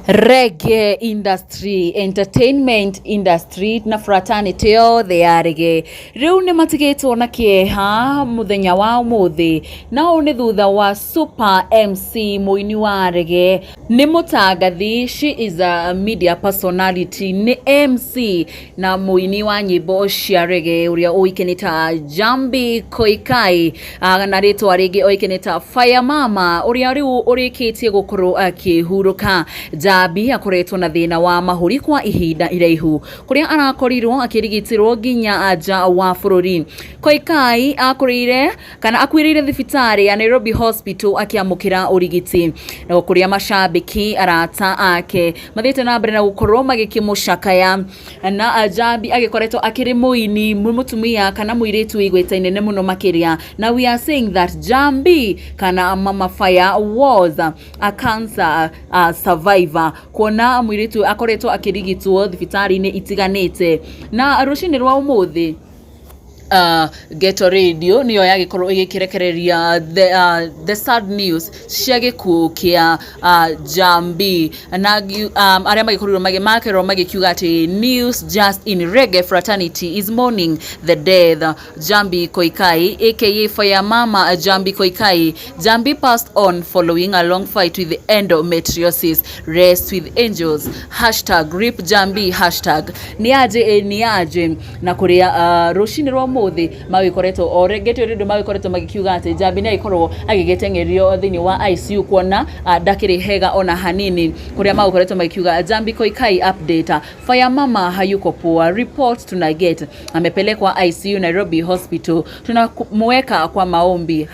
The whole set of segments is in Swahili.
Reggae industry, entertainment industry na fraternity yothe ya reggae riu ni matigitwo na kieha muthenya wa umuthi nao ni thutha wa super MC muini wa reggae ni mutangathi. She is a media personality, ni MC na muini wa nyimbo cia reggae uria uikeneta Jhambi Koikai na ritwa ringi uikeneta Fire Mama uria riu urikitie gukorwo akihuruka. Jhambi akoretwo na thina wa mahuri kwa ihinda iraihu kuria arakorirwo akirigitirwo nginya anja wa bururi. Koikai akorire kana akwirire thibitari ya Nairobi Hospital akiamukira urigiti na kuria mashabiki arata ake mathite na mbere na gukorwo magikimucakaya na Jhambi agikoretwo akiri muini mutumia kana muiritu igwetaine ne muno makiria. Now we are saying that Jhambi kana Mama Fire was a cancer survivor kuona mwiritu akoretwo akirigitwo thibitari-ini itiganite na rucini rwa umuthi Geto Radio niyo yagikorwo igikirekereria the sad news cia gikuo kia Jhambi na aria magikorwo makero magikiuga ati news just in reggae fraternity is mourning the death Jhambi Koikai aka Fire Mama Jhambi Koikai. Jhambi passed on following a long fight with endometriosis. Rest with angels #RIP Jhambi #niaje na kuria rucini rwa muthi magikoretwo oregeto rindo magikoretwo magikiuga ati Jhambi ni ikorwo agigetengerio thini wa ICU kuona ndakiri hega ona hanini kuria magikoretwo magikiuga Jhambi Koikai update Fire Mama hayuko poa, report tunaget amepelekwa ICU Nairobi Hospital, tunamweka kwa maombi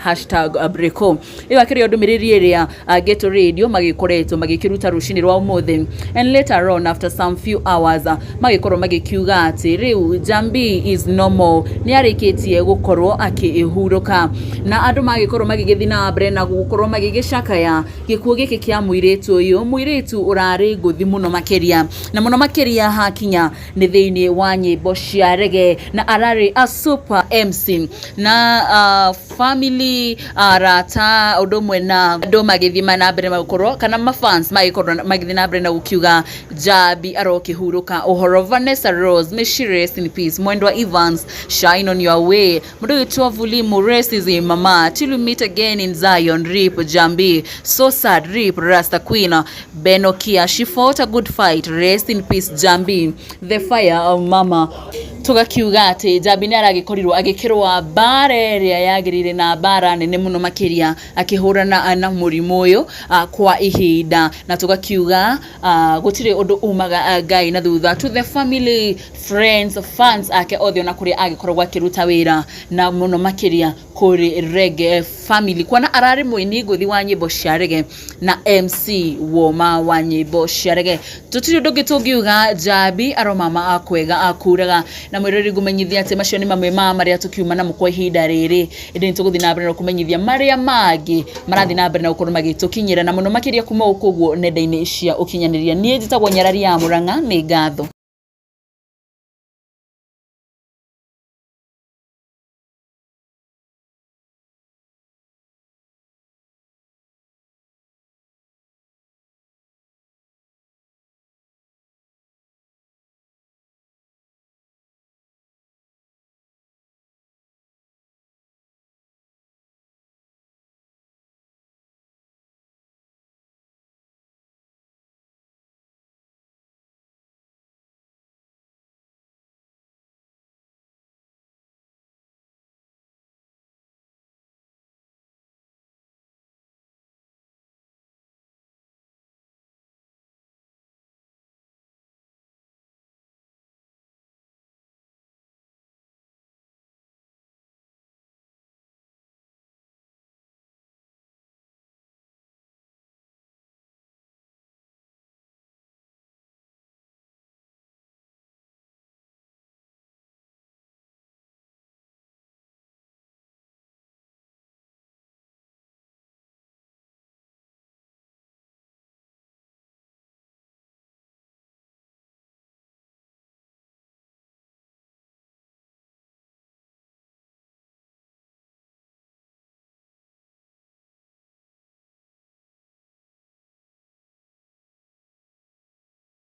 #breko. Iyo akiri ndumiriri iria Geto Radio magikoretwo magikiruta rucini rwa umuthi and later on after some few hours magikorwo magikiuga ati riu Jhambi is normal ni arikitie gukorwo akihuruka na andu magikorwo magigithi na mbere na gukorwo magigicakaya gikuo giki kia muiritu uyu. Muiritu urari nguthi muno makiria na muno makiria hakinya ni thiini wa nyimbo cia reggae na arari a super MC na family arata udumwe na andu magithima na mbere gukorwo kana mafans magikorwo magithi na mbere na gukiuga Jhambi arokihuruka. Uhoro Vanessa Rose, may she rest in peace. Mwendwa Evans, shine on your way. Mudo Vulimu, racism mama, till we meet again in Zion. RIP Jhambi, so sad. RIP Rasta Queen. Benokia, she fought a good fight. Rest in peace Jhambi, the Fire of Mama. Tugakiuga ati Jhambi ni aragikoriro agikirwa bare ria yagirire na bara nene muno makiria akihurana na murimu uyu kwa ihinda na tugakiuga gutire undu umaga Ngai na thutha. To the family, friends, fans ake othe na kuria agikorwo akiruta wira na muno makiria kuri reggae family kwana arari muini nguthi wa nyimbo cia reggae na MC woma wa nyimbo cia reggae. Tutiri undu gitungiuga Jhambi aromama akwega akuraga na mwirori gumenyithia ati macio ni mamwe ma maria tukiuma na mukwa ihinda riri indi nituguthi na mbere na kumenyithia maria magi marathi na mbere na gukorwo magitukinyira na muno makiria kuma ukuguo nenda-ini cia ukinyaniria. Nie njitagwo Nyarari ya Muranga, ni ngatho.